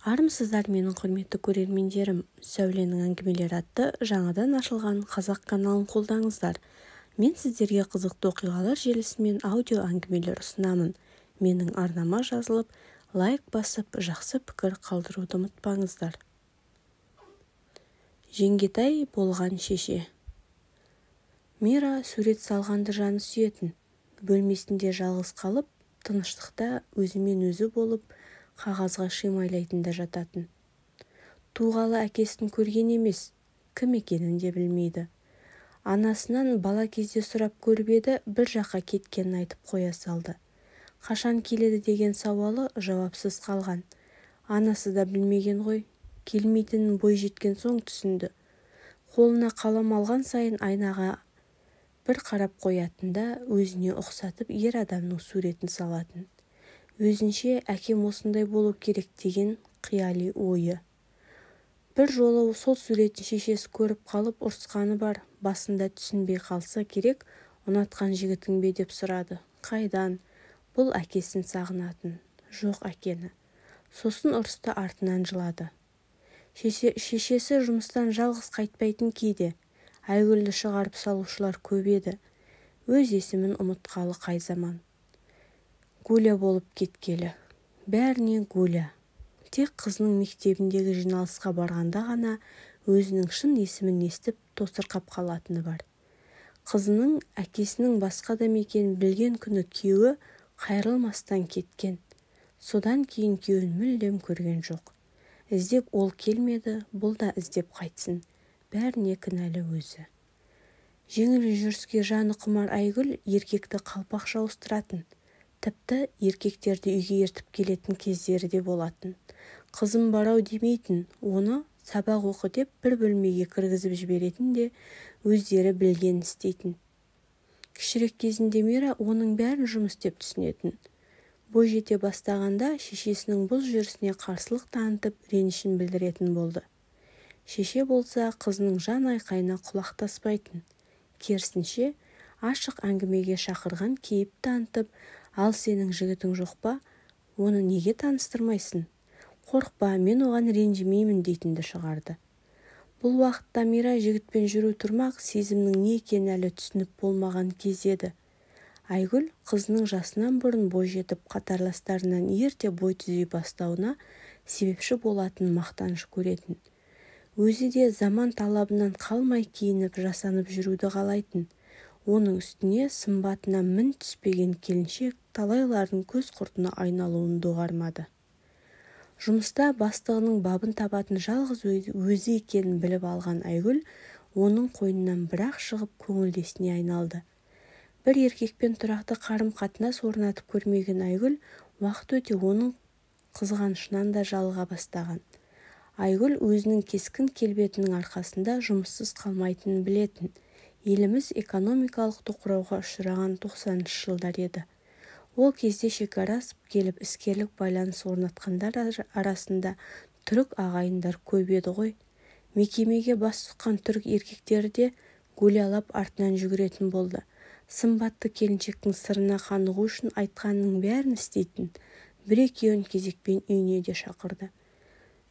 Армысыздар менің құрметті көрермендерім. Сәуленің әңгімелері атты жаңадан ашылған қазақ каналын қолдаңыздар. Мен сіздерге қызықты оқиғалар желісімен аудио әңгімелер ұсынамын. Менің арнама жазылып, лайк басып, жақсы пікір қалдыруды ұмытпаңыздар. Жеңгетай болған шеше. Мира сурет салғанды жаны сүйетін. Бөлмесінде жалғыз қалып, тыныштықта өзімен өзі болып, қағазға шимайлайтында жататын. Туғалы әкесін көрген емес, кім екенін де білмейді. Анасынан бала кезде сұрап көріп еді, бір жаққа кеткенін айтып қоя салды. Қашан келеді деген сауалы жауапсыз қалған. Анасы да білмеген ғой, келмейтінін бой жеткен соң түсінді. Қолына қалам алған сайын айнаға бір қарап қоятында өзіне ұқсатып ер адамның суретін салатын. Өзінше әкем осындай болу керек деген қияли ойы. Бір жолы сол суретін шешесі көріп қалып ұрысқаны бар, басында түсінбей қалса керек, ұнатқан жігітің бе деп сұрады. Қайдан? Бұл әкесін сағынатын. Жоқ әкені. Сосын ұрысты артынан жылады. Шешесі жұмыстан жалғыз қайтпайтын кейде. Айгүлді шығарып салушылар көп еді. Өз есімін ұмытқалы қай заман. Гуля болып кеткелі. Бәріне Гуля. Тек қызының мектебіндегі жиналысқа барғанда ғана өзінің шын есімін естіп тосырқап қалатыны бар. Қызының әкесінің басқа адам екенін білген күні күйеуі қайрылмастан кеткен. Содан кейін күйеуін мүлдем көрген жоқ. Іздеп ол келмеді, бұл да іздеп қайтсын. Бәріне кінәлі өзі. Жеңіл жүріске жаны құмар Айгүл еркекті қалпақ жауыстыратын. Тіпті еркектерді үйге ертіп келетін кездері де болатын. Қызым барау демейтін, оны сабақ оқы деп бір бөлмеге кіргізіп жіберетін де өздері білген істейтін. Кішірек кезінде Мира оның бәрін жұмыс деп түсінетін. Бой жете бастағанда шешесінің бұл жүрісіне қарсылық танытып ренішін білдіретін болды. Шеше болса қызының жан айқайына құлақтаспайтын. Керісінше ашық әңгімеге шақырған кейіп танытып, ал сенің жігітің жоқ па? Оны неге таныстырмайсың? Қорықпа, мен оған ренжімеймін дейтінді шығарды. Бұл уақытта Мира жігітпен жүру тұрмақ сезімнің не екенін әлі түсініп болмаған кез еді. Айгүл қызының жасынан бұрын бой жетіп қатарластарынан ерте бой түзей бастауына себепші болатын мақтаныш көретін. Өзі де заман талабынан қалмай киініп жасанып жүруді қалайтын. Оның үстіне сымбатына мін түспеген келіншек талайлардың көз құртына айналуын доғармады. Жұмыста бастығының бабын табатын жалғыз өзі екенін біліп алған Айгүл оның қойнынан бір-ақ шығып көңілдесіне айналды. Бір еркекпен тұрақты қарым-қатынас орнатып көрмеген Айгүл уақыт өте оның қызғанышынан да жалыға бастаған. Айгүл өзінің кескін келбетінің арқасында жұмыссыз қалмайтынын білетін. Еліміз экономикалық тоқырауға ұшыраған 90-шы жылдар еді. Ол кезде шекара асып келіп іскерлік байланыс орнатқандар арасында түрік ағайындар көп еді ғой. Мекемеге бас сұққан түрік еркектері де гулялап артынан жүгіретін болды. Сымбатты келіншектің сырына қанығу үшін айтқанының бәрін істейтін. Бір-екеуін кезекпен үйіне де шақырды.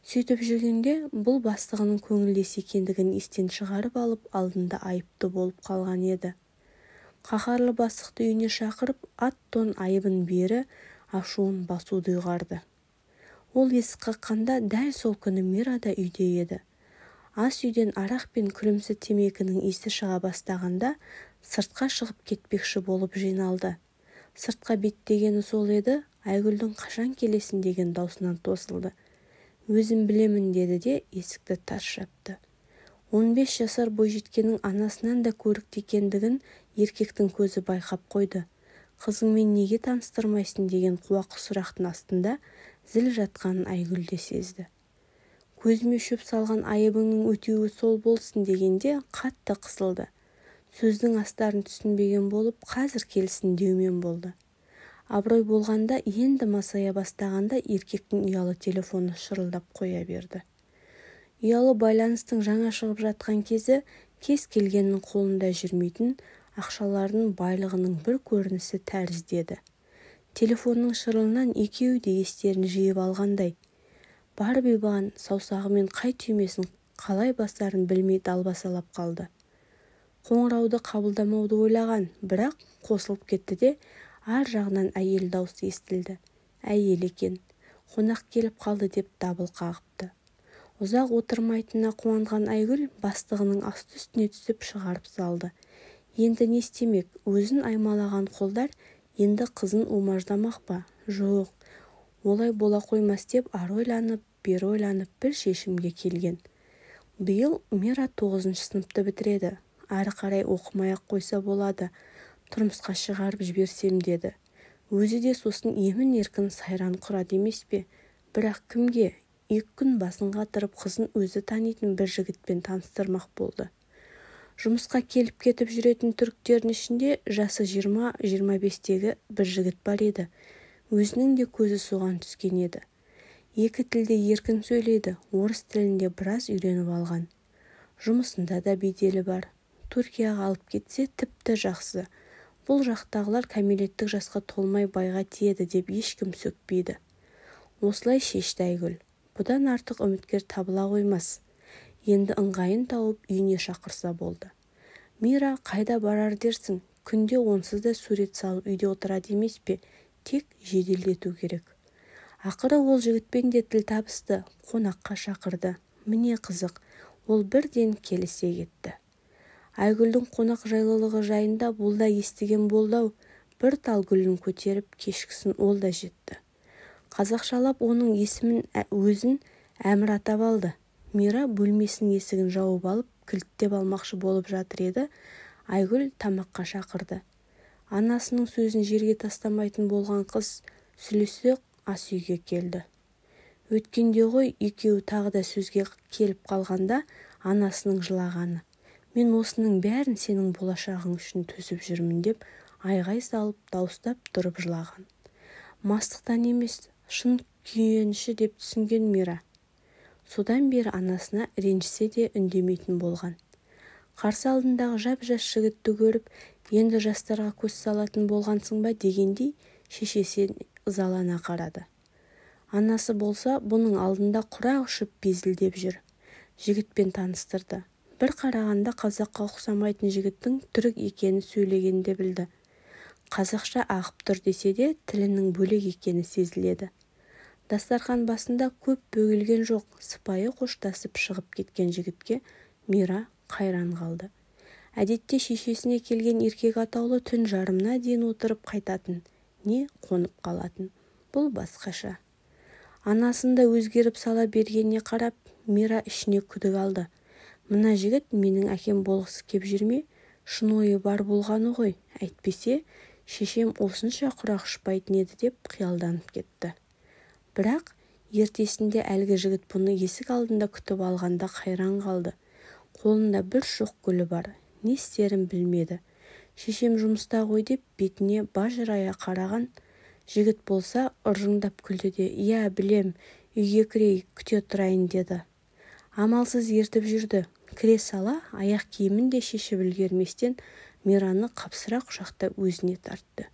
Сөйтіп жүргенде бұл бастығының көңілдес екендігін естен шығарып алып алдында айыпты болып қалған еді. Қаһарлы бастықты үйіне шақырып ат-тон айыбын бері ашуын басуды ұйғарды. Ол есік қаққанда дәл сол күні Мира да үйде еді. Ас үйден арақ пен күлімсі темекінің иісі шыға бастағанда сыртқа шығып кетпекші болып жиналды. Сыртқа беттегені сол еді, Айгүлдің қашан келесін деген даусынан тосылды. Өзім білемін деді де есікті тарс жапты. 15 жасар бойжеткеннің анасынан да көрікті екендігін еркектің көзі байқап қойды. Қызыңмен неге таныстырмайсың деген қуақы сұрақтың астында зіл жатқанын Айгүл де сезді. Көзіме шөп салған айыбыңның өтеуі сол болсын дегенде қатты қысылды. Сөздің астарын түсінбеген болып, қазір келсін деумен болды. Абырой болғанда енді масая бастағанда еркектің ұялы телефоны шырылдап қоя берді. Ұялы байланыстың жаңа шығып жатқан кезі кез келгеннің қолында жүрмейтін ақшалардың байлығының бір көрінісі тәріздеді. Телефонның шырылынан екеуі де естерін жиып алғандай. бар бибаған саусағымен қай түймесін қалай басарын білмей далбасалап қалды. Қоңырауды қабылдамауды ойлаған, бірақ қосылып кетті де ар жағынан әйел даусы естілді. Әйел екен, қонақ келіп қалды деп дабыл қағыпты. Ұзақ отырмайтынына қуанған Айгүл бастығының асты-үстіне түсіп шығарып салды. Енді не істемек? Өзін аймалаған қолдар енді қызын умаждамақ па? Жоқ, олай бола қоймас деп ары ойланып, бері ойланып бір шешімге келген. Биыл Мира 9-шы сыныпты бітіреді. Ары қарай оқымай-ақ қойса болады. Тұрмысқа шығарып жіберсем деді. Өзі де сосын емін-еркін сайран құрады емес пе? Бірақ кімге? 2 күн басын қатырып қызын өзі танитын бір жігітпен таныстырмақ болды. Жұмысқа келіп кетіп жүретін түріктердің ішінде жасы 20-25-тегі бір жігіт бар еді. Өзінің де көзі соған түскен еді. 2 тілде еркін сөйлейді, орыс тілінде біраз үйреніп алған. Жұмысында да беделі бар. Түркияға алып кетсе тіпті жақсы. Бұл жақтағылар кәмелеттік жасқа толмай байға тиеді деп ешкім сөкпейді. Осылай шешті Айгүл. Бұдан артық үміткер табыла қоймас. Енді ыңғайын тауып үйіне шақырса болды. Мира қайда барар дерсің? Күнде онсыз да сурет салып үйде отырады емес пе? Тек жеделдету керек. Ақыры ол жігітпен де тіл табысты, қонаққа шақырды. Міне қызық, ол бірден келісе кетті. Айгүлдің қонақ жайлылығы жайында бұл да естіген болды-ау. Бір тал гүлін көтеріп кешкісін ол да жетті. Қазақшалап оның есімін өзін Әмір атап алды. Мира бөлмесінің есігін жауып алып, кілттеп алмақшы болып жатыр еді. Айгүл тамаққа шақырды. Анасының сөзін жерге тастамайтын болған қыз сүлесі ас үйге келді. Өткенде ғой екеуі тағы да сөзге келіп қалғанда анасының жылағаны. Мен осының бәрін сенің болашағың үшін төсіп жүрмін деп айғай салып дауыстап тұрып жылаған. Мастықтан емес, шын күйеніші деп түсінген Мира. Содан бері анасына ренжісе де үндемейтін болған. Қарсы алдындағы жап-жас жігітті көріп, енді жастарға көз салатын болғансың ба дегендей шешесі ызалана қарады. Анасы болса бұның алдында құрақ ұшып безілдеп жүр. Жігітпен таныстырды. Бір қарағанда қазаққа ұқсамайтын жігіттің түрік екені сөйлегенде білді. Қазақша ағып тұр десе де тілінің бөлек екені сезіледі. Дастархан басында көп бөгелген жоқ, сыпайы қоштасып шығып кеткен жігітке Мира қайран қалды. Әдетте шешесіне келген еркек атаулы түн жарымына дейін отырып қайтатын, не қонып қалатын. Бұл басқаша. Анасында өзгеріп сала бергеніне қарап, Мира ішіне күдік алды. Мына жігіт менің әкем болғысы кеп жүрме, шын ойы бар болғаны ғой. Әйтпесе, шешем осынша құрақ ұшпайтын еді деп қиялданып кетті. Бірақ ертесінде әлгі жігіт бұны есік алдында күтіп алғанда қайран қалды. Қолында бір шоқ гүлі бар. Не істерін білмеді. Шешем жұмыста ғой деп бетіне бажырая қараған. Жігіт болса ыржыңдап күлді де, «Иә, білем, үйге кірейік, күте тұрайын» деді. Амалсыз ертіп жүрді. Кіре сала аяқ киімін де шешіп үлгерместен Мираны қапсыра құшақтап өзіне тартты.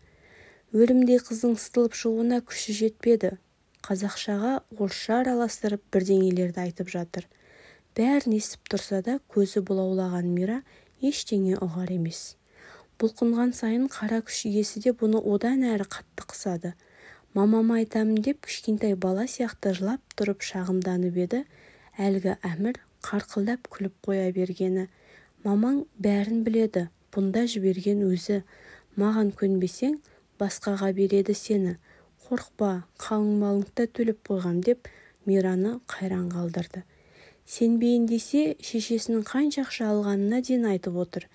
Өлімдей қыздың сытылып шығуына күші жетпеді. Қазақшаға орысша араластырып бірдеңелерді айтып жатыр. Бәрін естіп тұрса да көзі бұлаулаған Мира ештеңе ұғар емес. Бұлқынған сайын қара күш иесі де бұны одан әрі қатты қысады. Мамама айтамын деп кішкентай бала сияқты жылап тұрып шағымданып еді. Әлгі Әмір қарқылдап күліп қоя бергені. Мамаң бәрін біледі, бұнда жіберген өзі. Маған көнбесең, басқаға береді сені. Қорқпа, қалың малыңды төлеп қойғам деп Мираны қайран қалдырды. Сенбейін десе, шешесінің қанша ақша алғанына дейін айтып отыр.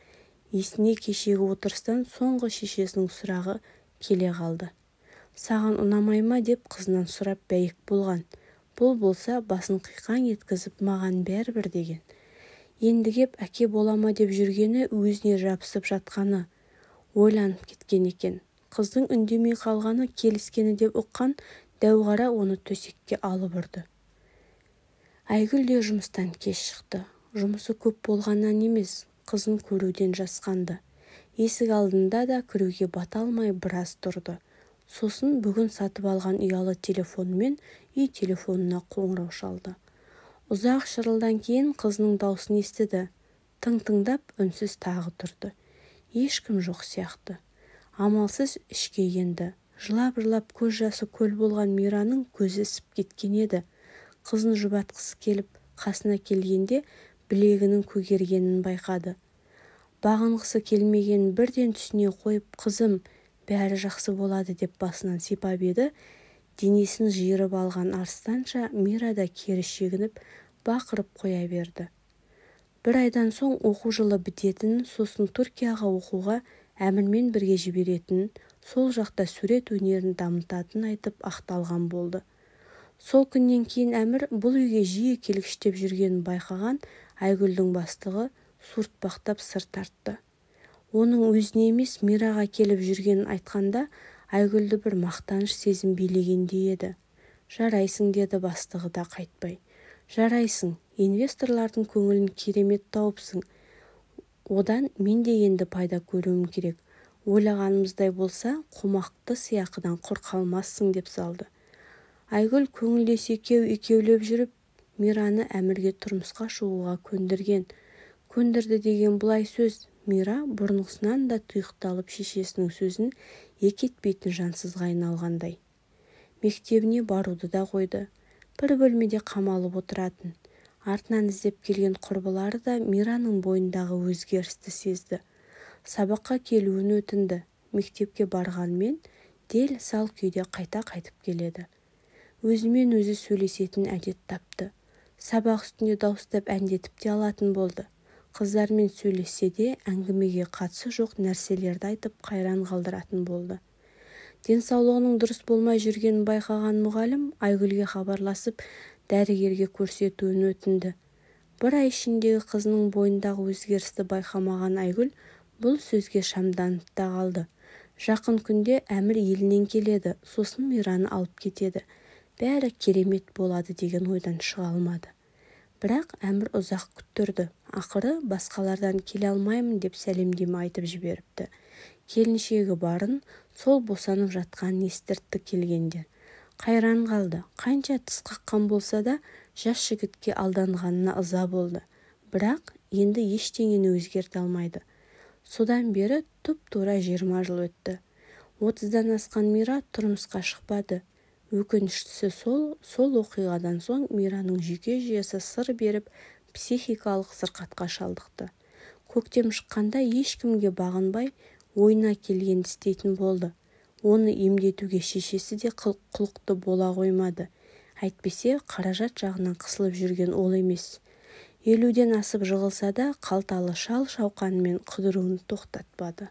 Есіне кешегі отырыстан соңғы шешесінің сұрағы келе қалды. Саған ұнамай ма деп қызынан сұрап бәйек болған. Бұл болса басын қиқаң еткізіп маған бәрібір деген. Енді кеп әке болама деп жүргені өзіне жабысып жатқаны. Ойланып кеткен екен. Қыздың үндемей қалғаны келіскені деп ұққан дәуғара оны төсекке алып ұрды. Айгүл де жұмыстан кеш шықты. Жұмысы көп болғаннан емес, қызын көруден жасқанды. Есік алдында да кіруге бата алмай біраз тұрды. Сосын бүгін сатып алған ұялы телефонымен үй телефонына қоңырау шалды. Ұзақ шырылдан кейін қызының даусын естіді. Тың-тыңдап үнсіз тағы тұрды. Ешкім жоқ сияқты. Амалсыз ішке енді. Жылап-жылап көз жасы көл болған Мираның көзі ісіп кеткен еді. Қызын жұбатқысы келіп, қасына келгенде білегінің көгергенін байқады. Бағынғысы келмеген бірден түсіне қойып, қызым, бәрі жақсы болады деп басынан сипап еді. Денесін жиырып алған арыстанша Мира да кері шегініп, бақырып қоя берді. Бір айдан соң оқу жылы бітетінін, сосын Түркияға оқуға Әмірмен бірге жіберетінін, сол жақта сурет өнерін дамытатынын айтып ақталған болды. Сол күннен кейін Әмір бұл үйге жиі келгіштеп жүргенін байқаған Айгүлдің бастығы суыртпақтап сыр тартты. Оның өзіне емес Мираға келіп жүргенін айтқанда Айгүлді бір мақтаныш сезім билегендей еді. Жарайсың, деді бастығы да қайтпай. Жарайсың, инвесторлардың көңілін керемет тауыпсың. Одан мен де енді пайда көруім керек. Ойлағанымыздай болса, қомақты сыйақыдан құр қалмассың, деп салды. Айгүл көңілдес екеулеп жүріп, Мираны Әмірге тұрмысқа шығуға көндірген. Көндірді деген бұлай сөз. Мира бұрынғысынан да тұйықталып шешесінің сөзін екетпейтін жансызға айналғандай. Мектебіне баруды да қойды. Бір бөлмеде қамалып отыратын. Артынан іздеп келген құрбылары да Мираның бойындағы өзгерісті сезді. Сабаққа келуін өтінді. Мектепке барғанмен дел сал күйде қайта қайтып келеді. Өзімен өзі сөйлесетін әдет тапты. Сабақ үстінде дауыстап әндетіп те алатын болды. Қыздармен сөйлессе де әңгімеге қатысы жоқ нәрселерді айтып қайран қалдыратын болды. Денсаулығының дұрыс болмай жүргенін байқаған мұғалім Айгүлге хабарласып, дәрігерге көрсетуін өтінді. Бір ай ішіндегі қызының бойындағы өзгерісті байқамаған Айгүл бұл сөзге шамданып та қалды. Жақын күнде Әмір елінен келеді, сосын Мираны алып кетеді. Бәрі керемет болады деген ойдан шыға алмады. Бірақ Әмір ұзақ күттірді. Ақыры басқалардан келе алмаймын деп сәлемдеме айтып жіберіпті. Келіншегі барын, сол босанып жатқанын естіртті келгендер. Қайран қалды. Қанша тіс қаққан болса да, жас жігітке алданғанына ыза болды. Бірақ енді ештеңені өзгерте алмайды. Содан бері тұп-тура 20 жыл өтті. 30-дан асқан Мира тұрмысқа шықпады. Өкініштісі сол оқиғадан соң Мираның жүйке жүйесі сыр беріп, психикалық сырқатқа шалдықты. Көктем шыққанда ешкімге бағынбай, ойына келгенді істейтін болды. Оны емдетуге шешесі де құлықты бола қоймады. Әйтпесе қаражат жағынан қысылып жүрген ол емес. 50-ден асып жығылса да қалталы шал шауқанымен қыдыруын тоқтатпады.